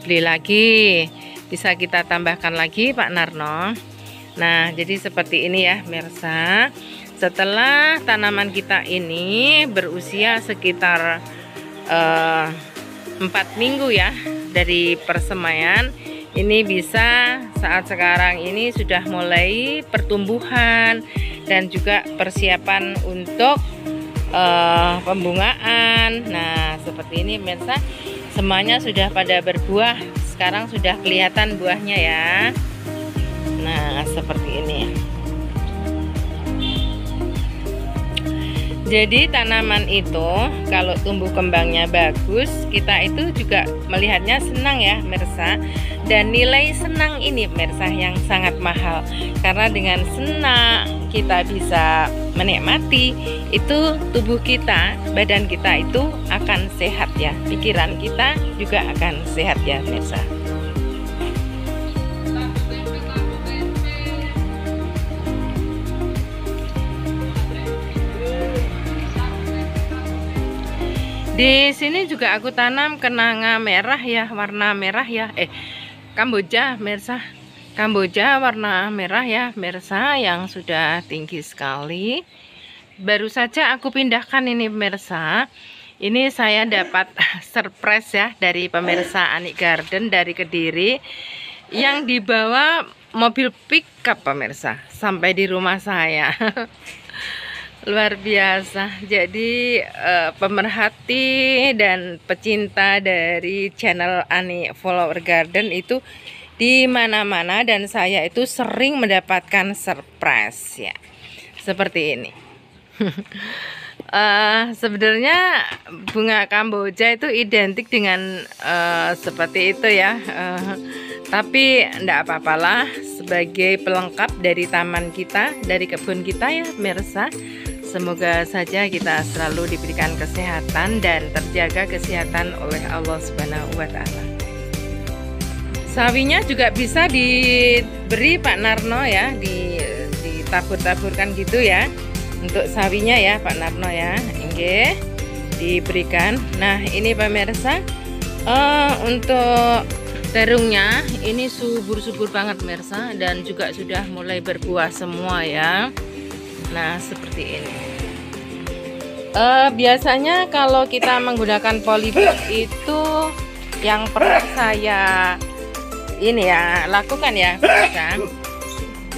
beli lagi, bisa kita tambahkan lagi Pak Narno. Nah, jadi seperti ini ya pemirsa. Setelah tanaman kita ini berusia sekitar 4 minggu ya dari persemaian, ini bisa saat sekarang ini sudah mulai pertumbuhan dan juga persiapan untuk pembungaan. Nah, seperti ini pemirsa, semuanya sudah pada berbuah, sekarang sudah kelihatan buahnya ya. Nah, seperti ini. Jadi tanaman itu kalau tumbuh kembangnya bagus, kita itu juga melihatnya senang ya pemirsa. Dan nilai senang ini pemirsa yang sangat mahal, karena dengan senang kita bisa menikmati, itu tubuh kita, badan kita itu akan sehat ya. Pikiran kita juga akan sehat ya pemirsa. Di sini juga aku tanam kenanga merah ya, warna merah ya. Kamboja, pemirsa. Kamboja warna merah ya, pemirsa, yang sudah tinggi sekali. Baru saja aku pindahkan ini pemirsa. Ini saya dapat surprise ya dari pemirsa Ani Garden dari Kediri, yang dibawa mobil pickup pemirsa sampai di rumah saya. Luar biasa. Jadi pemerhati dan pecinta dari channel Ani Flower Garden itu di mana-mana, dan saya itu sering mendapatkan surprise ya. Seperti ini. Sebenarnya bunga kamboja itu identik dengan seperti itu ya. Tapi enggak apa-apalah, sebagai pelengkap dari taman kita, dari kebun kita ya pemirsa. Semoga saja kita selalu diberikan kesehatan dan terjaga kesehatan oleh Allah Subhanahu wa Ta'ala. Sawinya juga bisa diberi Pak Narno ya, ditabur-taburkan gitu ya. Untuk sawinya ya Pak Narno ya, oke, diberikan. Nah ini pemirsa, untuk terungnya ini subur-subur banget pemirsa, dan juga sudah mulai berbuah semua ya. Nah seperti ini. Biasanya kalau kita menggunakan polybag itu yang pernah saya ini ya lakukan ya pemirsa,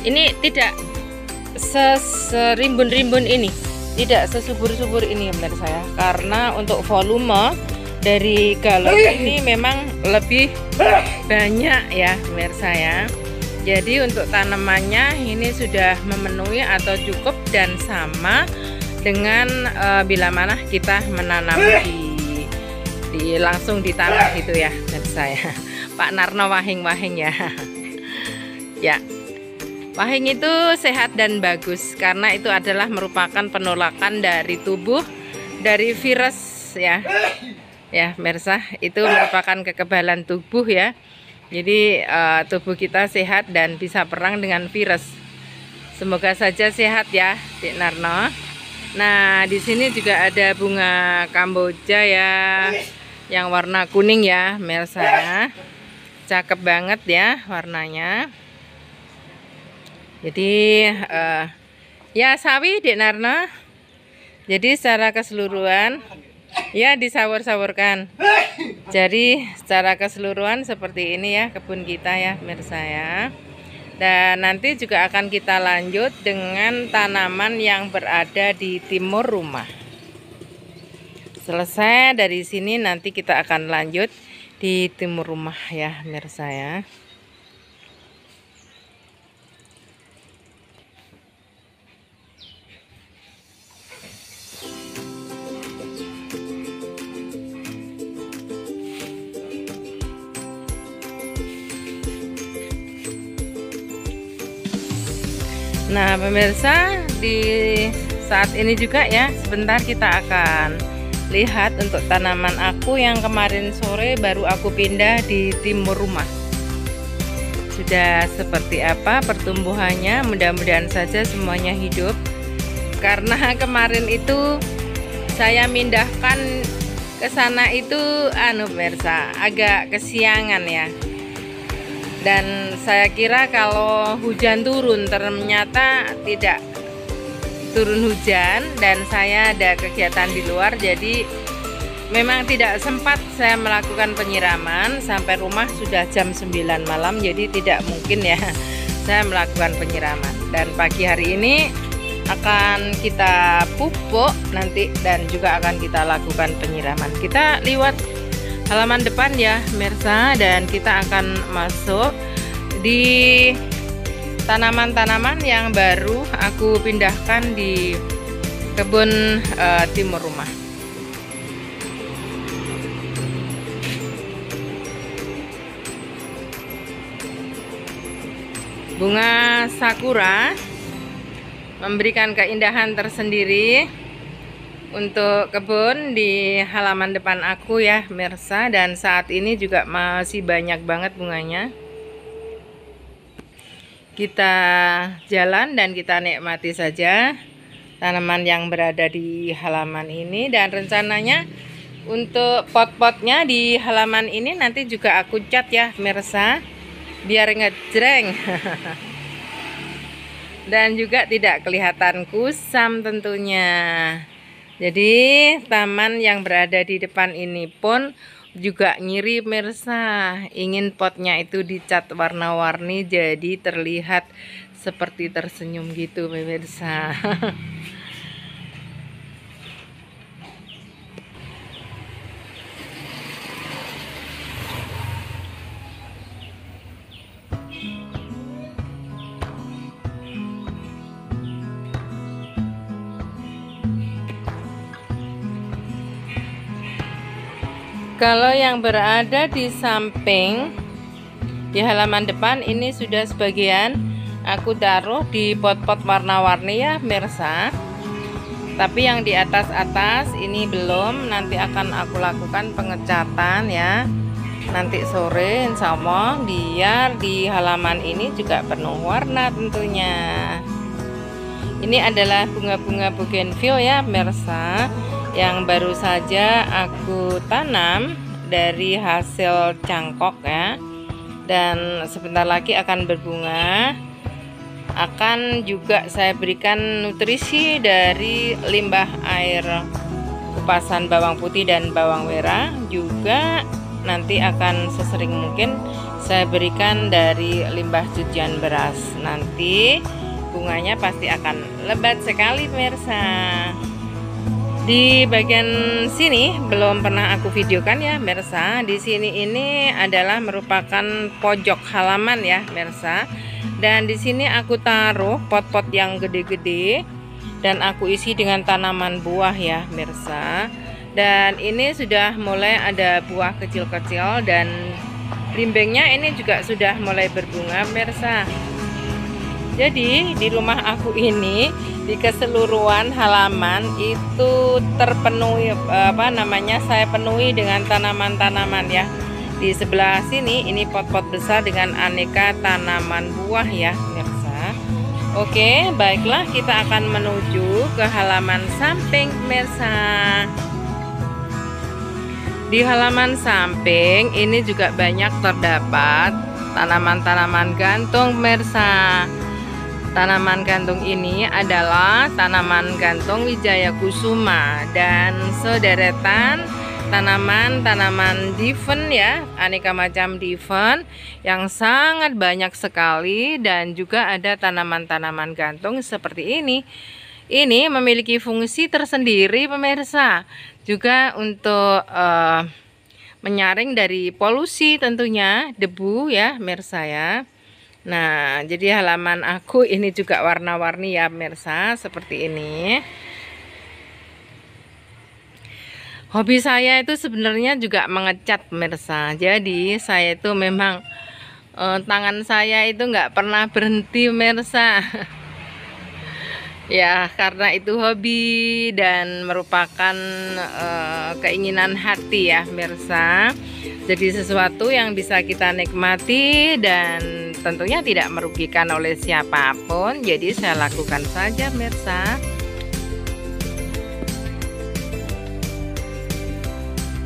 ini tidak serimbun-rimbun ini, tidak sesubur-subur ini pemirsa ya, karena untuk volume dari galon ini memang lebih banyak ya pemirsa ya. Jadi untuk tanamannya ini sudah memenuhi atau cukup dan sama dengan bila mana kita menanam di langsung di tanah gitu ya pemirsa ya. Pak Narno wahing-wahing ya. Ya. Wahing itu sehat dan bagus karena itu adalah merupakan penolakan dari tubuh dari virus ya. Ya, pemirsa, itu merupakan kekebalan tubuh ya. Jadi tubuh kita sehat dan bisa perang dengan virus. Semoga saja sehat ya, Dik Narno. Nah, di sini juga ada bunga kamboja ya, yang warna kuning ya, pemirsa ya. Cakep banget ya warnanya. Jadi ya sawi Dik Narno. Jadi secara keseluruhan ya disawur-sawurkan. Jadi secara keseluruhan seperti ini ya kebun kita ya pemirsa ya. Dan nanti juga akan kita lanjut dengan tanaman yang berada di timur rumah. Selesai dari sini nanti kita akan lanjut di timur rumah ya pemirsa ya. Nah pemirsa, di saat ini juga ya sebentar kita akan lihat untuk tanaman aku yang kemarin sore baru aku pindah di timur rumah. Sudah seperti apa pertumbuhannya, mudah-mudahan saja semuanya hidup. Karena kemarin itu saya mindahkan ke sana itu pemirsa agak kesiangan ya. Dan saya kira kalau hujan turun, ternyata tidak turun hujan dan saya ada kegiatan di luar, jadi memang tidak sempat saya melakukan penyiraman. Sampai rumah sudah jam 9 malam, jadi tidak mungkin ya saya melakukan penyiraman. Dan pagi hari ini akan kita pupuk nanti dan juga akan kita lakukan penyiraman. Kita liwat halaman depan ya pemirsa, dan kita akan masuk di tanaman-tanaman yang baru aku pindahkan di kebun timur rumah. Bunga sakura memberikan keindahan tersendiri untuk kebun di halaman depan aku ya Mirsa. Dan saat ini juga masih banyak banget bunganya. Kita jalan dan kita nikmati saja tanaman yang berada di halaman ini. Dan rencananya untuk pot-potnya di halaman ini nanti juga aku cat ya Mirsa, biar ngejreng dan juga tidak kelihatan kusam tentunya. Jadi taman yang berada di depan ini pun juga ngiri Mirsa, ingin potnya itu dicat warna-warni jadi terlihat seperti tersenyum gitu Mirsa. Kalau yang berada di samping di halaman depan ini sudah sebagian aku taruh di pot-pot warna-warni ya Mirsa. Tapi yang di atas-atas ini belum, nanti akan aku lakukan pengecatan ya. Nanti sore insya Allah, biar di halaman ini juga penuh warna tentunya. Ini adalah bunga-bunga bougainville ya Mirsa, yang baru saja aku tanam dari hasil cangkok ya, dan sebentar lagi akan berbunga. Akan juga saya berikan nutrisi dari limbah air kupasan bawang putih dan bawang merah, juga nanti akan sesering mungkin saya berikan dari limbah cucian beras. Nanti bunganya pasti akan lebat sekali Mirsa. Di bagian sini belum pernah aku videokan ya Mirsa. Di sini ini adalah merupakan pojok halaman ya Mirsa. Dan di sini aku taruh pot-pot yang gede-gede dan aku isi dengan tanaman buah ya Mirsa. Dan ini sudah mulai ada buah kecil-kecil dan rimbengnya ini juga sudah mulai berbunga Mirsa. Jadi di rumah aku ini di keseluruhan halaman itu terpenuhi saya penuhi dengan tanaman-tanaman ya. Di sebelah sini ini pot-pot besar dengan aneka tanaman buah ya Mirsa. Oke, baiklah kita akan menuju ke halaman samping Mirsa. Di halaman samping ini juga banyak terdapat tanaman-tanaman gantung Mirsa. Tanaman gantung ini adalah tanaman gantung Wijaya Kusuma dan sederetan tanaman-tanaman diven ya, aneka macam diven yang sangat banyak sekali. Dan juga ada tanaman-tanaman gantung seperti ini. Ini memiliki fungsi tersendiri pemirsa, juga untuk menyaring dari polusi tentunya, debu ya Mirsa ya. Nah, jadi halaman aku ini juga warna-warni ya Mirsa, seperti ini. Hobi saya itu sebenarnya juga mengecat Mirsa. Jadi saya itu memang tangan saya itu nggak pernah berhenti Mirsa. Ya, karena itu hobi dan merupakan keinginan hati ya Mirsa. Jadi sesuatu yang bisa kita nikmati dan tentunya tidak merugikan oleh siapapun. Jadi saya lakukan saja Mirsa.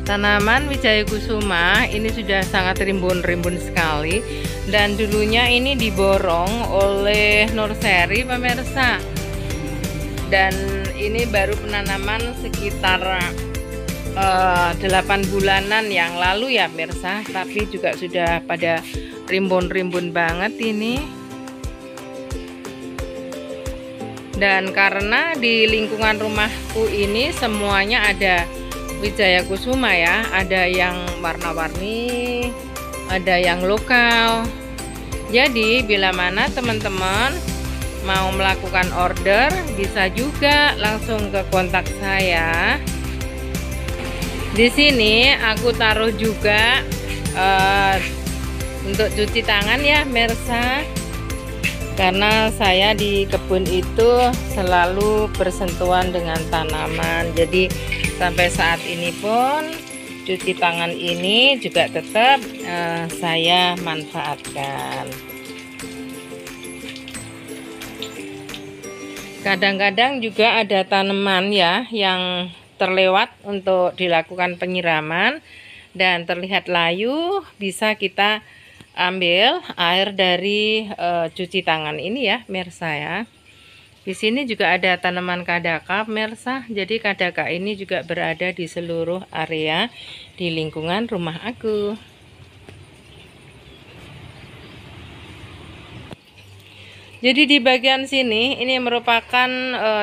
Tanaman Wijaya Kusuma ini sudah sangat rimbun-rimbun sekali. Dan dulunya ini diborong oleh Nurseri pemirsa. Dan ini baru penanaman sekitar 8 bulanan yang lalu ya Mirsa, tapi juga sudah pada rimbun-rimbun banget ini. Dan karena di lingkungan rumahku ini semuanya ada Wijaya Kusuma ya, ada yang warna-warni, ada yang lokal. Jadi bila mana teman-teman mau melakukan order, bisa juga langsung ke kontak saya. Di sini aku taruh juga untuk cuci tangan ya Mirsa. karena saya di kebun itu selalu bersentuhan dengan tanaman. Jadi sampai saat ini pun cuci tangan ini juga tetap saya manfaatkan. Kadang-kadang juga ada tanaman ya yang terlewat untuk dilakukan penyiraman dan terlihat layu, bisa kita ambil air dari cuci tangan ini ya pemirsa ya. Di sini juga ada tanaman kadaka pemirsa. Jadi kadaka ini juga berada di seluruh area di lingkungan rumah aku. Jadi di bagian sini ini merupakan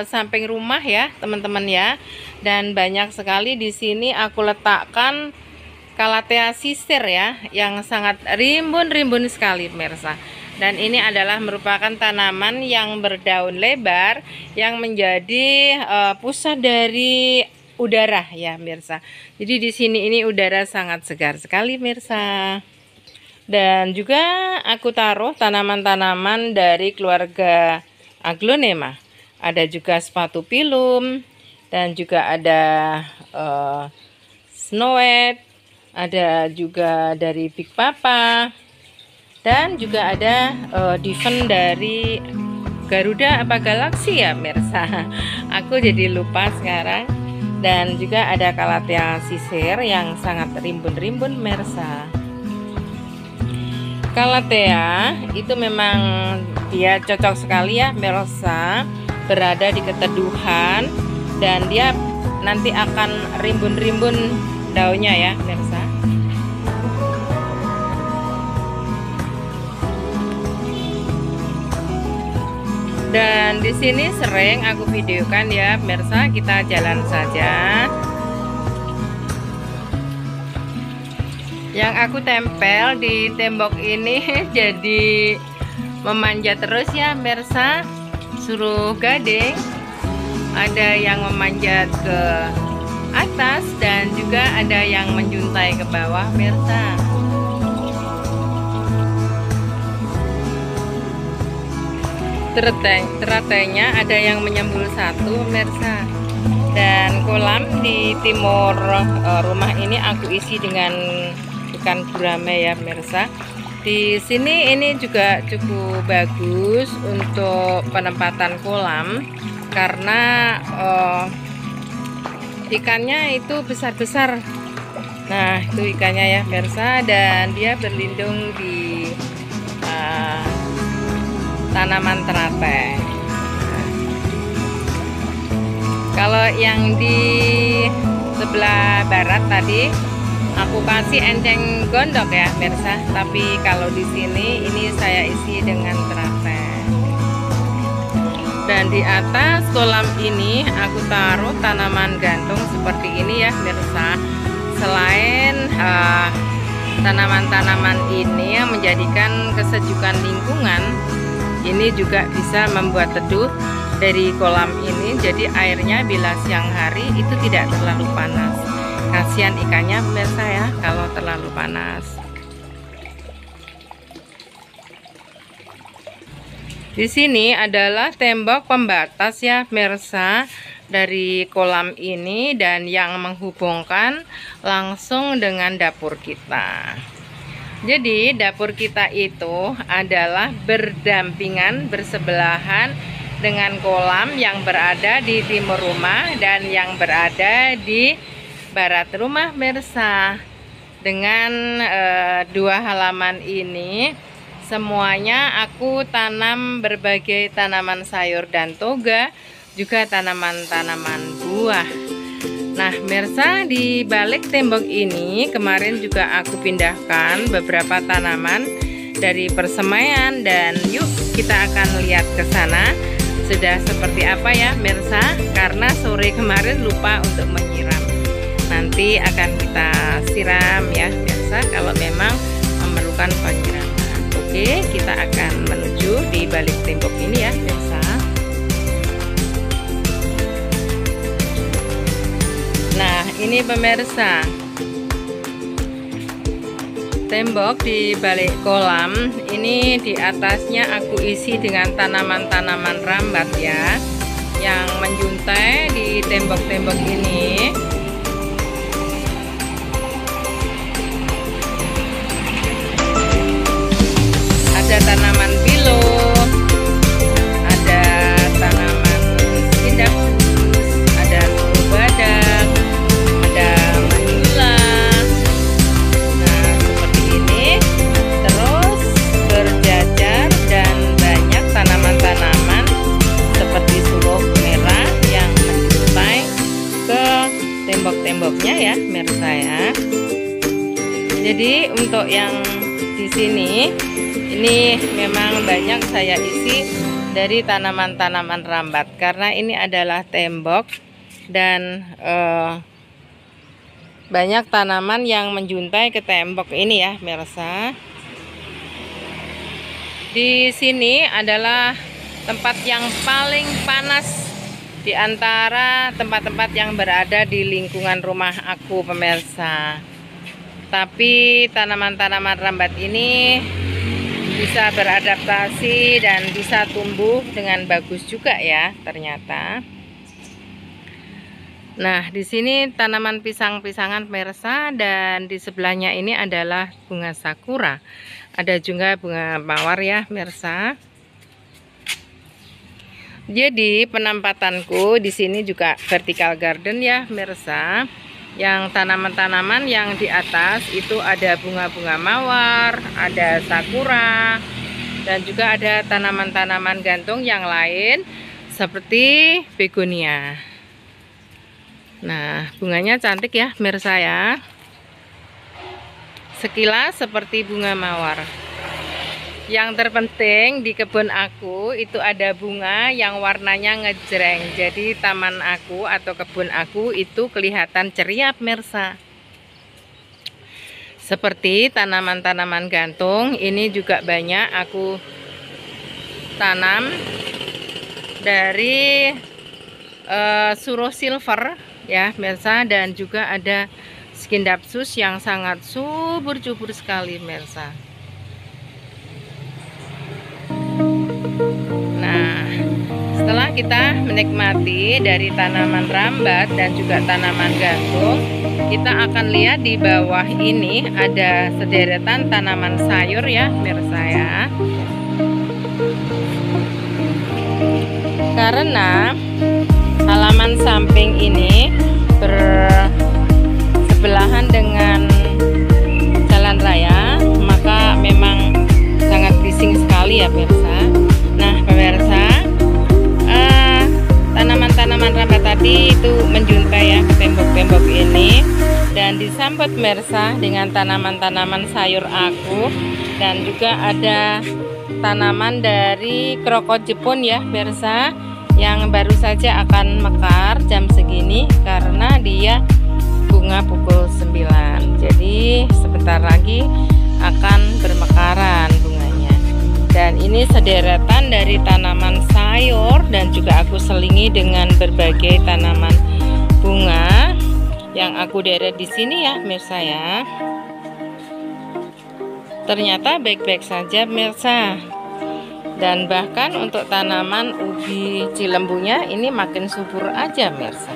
samping rumah ya teman-teman ya. Dan banyak sekali di sini aku letakkan Calathea sisir ya, yang sangat rimbun-rimbun sekali pemirsa. Dan ini adalah merupakan tanaman yang berdaun lebar yang menjadi pusat dari udara ya pemirsa. Jadi di sini ini udara sangat segar sekali pemirsa. Dan juga aku taruh tanaman-tanaman dari keluarga Aglonema. Ada juga Spatupilum dan juga ada Snowet. Ada juga dari Big Papa dan juga ada Diven dari Garuda apa Galaxy ya pemirsa. Aku jadi lupa sekarang. Dan juga ada Calathea sisir yang sangat rimbun-rimbun pemirsa. Calathea itu memang dia cocok sekali ya pemirsa, berada di keteduhan dan dia nanti akan rimbun-rimbun daunnya ya pemirsa. Dan di sini sering aku videokan ya pemirsa, kita jalan saja. Yang aku tempel di tembok ini jadi memanjat terus ya pemirsa, suruh gading. Ada yang memanjat ke atas dan juga ada yang menjuntai ke bawah pemirsa. Teratainya ada yang menyembul satu pemirsa. Dan kolam di timur rumah ini aku isi dengan ikan gurame ya pemirsa. Di sini ini juga cukup bagus untuk penempatan kolam karena ikannya itu besar-besar. Nah itu ikannya ya pemirsa, dan dia berlindung di tanaman teratai. Kalau yang di sebelah barat tadi aku kasih enceng gondok ya pemirsa, tapi kalau di sini ini saya isi dengan teratai. Dan di atas kolam ini aku taruh tanaman gantung seperti ini ya pemirsa. Selain tanaman-tanaman ini yang menjadikan kesejukan lingkungan, ini juga bisa membuat teduh dari kolam ini. Jadi airnya bila siang hari itu tidak terlalu panas. Kasihan ikannya pemirsa ya kalau terlalu panas. Di sini adalah tembok pembatas ya pemirsa dari kolam ini dan yang menghubungkan langsung dengan dapur kita. Jadi dapur kita itu adalah berdampingan, bersebelahan dengan kolam yang berada di timur rumah dan yang berada di barat rumah pemirsa. Dengan dua halaman ini semuanya aku tanam berbagai tanaman sayur dan toga, juga tanaman-tanaman buah. Nah pemirsa, di balik tembok ini kemarin juga aku pindahkan beberapa tanaman dari persemaian, dan yuk kita akan lihat ke sana sudah seperti apa ya pemirsa, karena sore kemarin lupa untuk menyiram. Nanti akan kita siram ya pemirsa kalau memang memerlukan penyiraman. Oke, kita akan menuju di balik tembok ini ya pemirsa. Nah ini pemirsa, tembok di balik kolam ini, di atasnya aku isi dengan tanaman-tanaman rambat ya, yang menjuntai di tembok-tembok ini. Ada tanaman pilo, ada tanaman sindapsus, ada badak, ada manula. Nah, seperti ini terus berjajar, dan banyak tanaman-tanaman seperti suruh merah yang menjuntai ke tembok-temboknya ya, mirsa ya. Jadi untuk yang di sini ini memang banyak saya isi dari tanaman-tanaman rambat, karena ini adalah tembok dan banyak tanaman yang menjuntai ke tembok ini ya, mirsa. Di sini adalah tempat yang paling panas di antara tempat-tempat yang berada di lingkungan rumah aku, pemirsa. Tapi tanaman-tanaman rambat ini bisa beradaptasi dan bisa tumbuh dengan bagus juga ya ternyata. Nah, di sini tanaman pisang-pisangan pemirsa, dan di sebelahnya ini adalah bunga sakura. Ada juga bunga mawar ya pemirsa. Jadi penempatanku di sini juga vertical garden ya pemirsa. Yang tanaman-tanaman yang di atas itu ada bunga-bunga mawar, ada sakura, dan juga ada tanaman-tanaman gantung yang lain seperti begonia. Nah, bunganya cantik ya pemirsa ya. Sekilas seperti bunga mawar. Yang terpenting di kebun aku itu ada bunga yang warnanya ngejreng. Jadi taman aku atau kebun aku itu kelihatan ceria pemirsa. Seperti tanaman-tanaman gantung, ini juga banyak aku tanam dari suruh silver ya pemirsa, dan juga ada skindapsus yang sangat subur-subur sekali pemirsa. Nah, setelah kita menikmati dari tanaman rambat dan juga tanaman gantung, kita akan lihat di bawah ini ada sederetan tanaman sayur ya pemirsa ya. Karena halaman samping ini bersebelahan dengan jalan raya, maka memang sangat bising sekali ya pemirsa. Nah pemirsa, tanaman-tanaman rambat tadi itu menjuntai ya ke tembok-tembok ini, dan disambut pemirsa dengan tanaman-tanaman sayur aku, dan juga ada tanaman dari krokot Jepun ya pemirsa, yang baru saja akan mekar jam segini karena dia bunga pukul 9. Jadi sebentar lagi akan bermekaran bunganya. Dan ini sederetan dari tanaman sayur, dan juga aku selingi dengan berbagai tanaman bunga yang aku deret di sini ya pemirsa ya. Ternyata baik-baik saja pemirsa. Dan bahkan untuk tanaman ubi cilembunya ini makin subur aja pemirsa.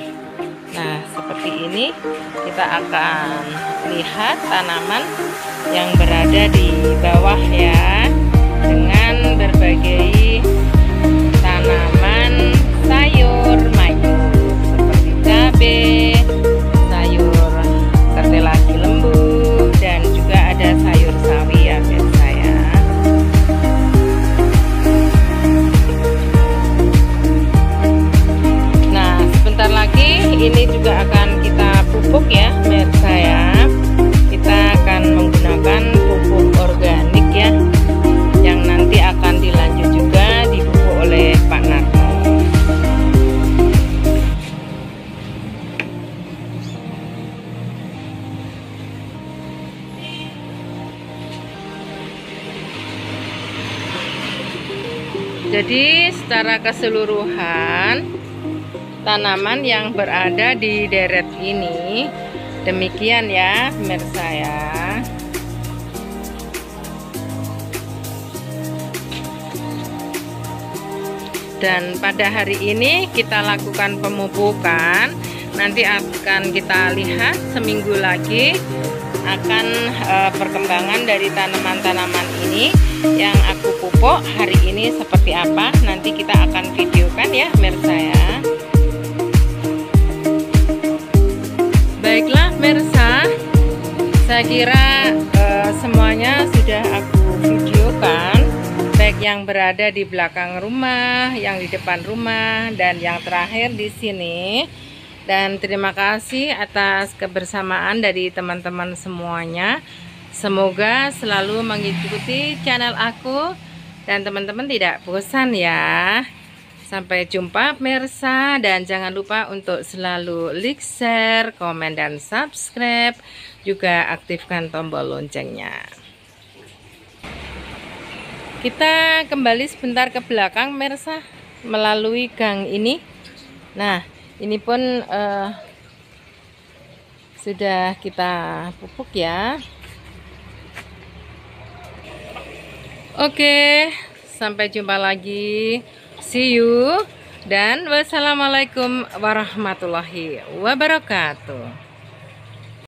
Nah, seperti ini kita akan lihat tanaman yang berada di bawah ya, dengan berbagai tanaman sayur mayur seperti cabai, sayur ketela lembu, dan juga ada sayur sawi ya pemirsa ya. Nah, sebentar lagi ini juga akan kita pupuk ya pemirsa ya. Kita akan menggunakan pupuk organik ya, yang nanti akan dilanjut juga dipupuk oleh Pak Narto. Jadi secara keseluruhan tanaman yang berada di deret ini demikian ya pemirsa ya. Dan pada hari ini kita lakukan pemupukan. Nanti akan kita lihat seminggu lagi akan perkembangan dari tanaman-tanaman ini yang aku pupuk hari ini seperti apa. Nanti kita akan videokan ya Mirsa ya. Baiklah Mirsa, saya kira semuanya sudah aku videokan, baik yang berada di belakang rumah, yang di depan rumah, dan yang terakhir di sini. Dan terima kasih atas kebersamaan dari teman-teman semuanya. Semoga selalu mengikuti channel aku dan teman-teman tidak bosan ya. Sampai jumpa Mirsa, dan jangan lupa untuk selalu like, share, komen, dan subscribe. Juga aktifkan tombol loncengnya. Kita kembali sebentar ke belakang Mirsa, melalui gang ini. Nah, ini pun sudah kita pupuk ya. Oke, sampai jumpa lagi. See you. Dan wassalamualaikum warahmatullahi wabarakatuh.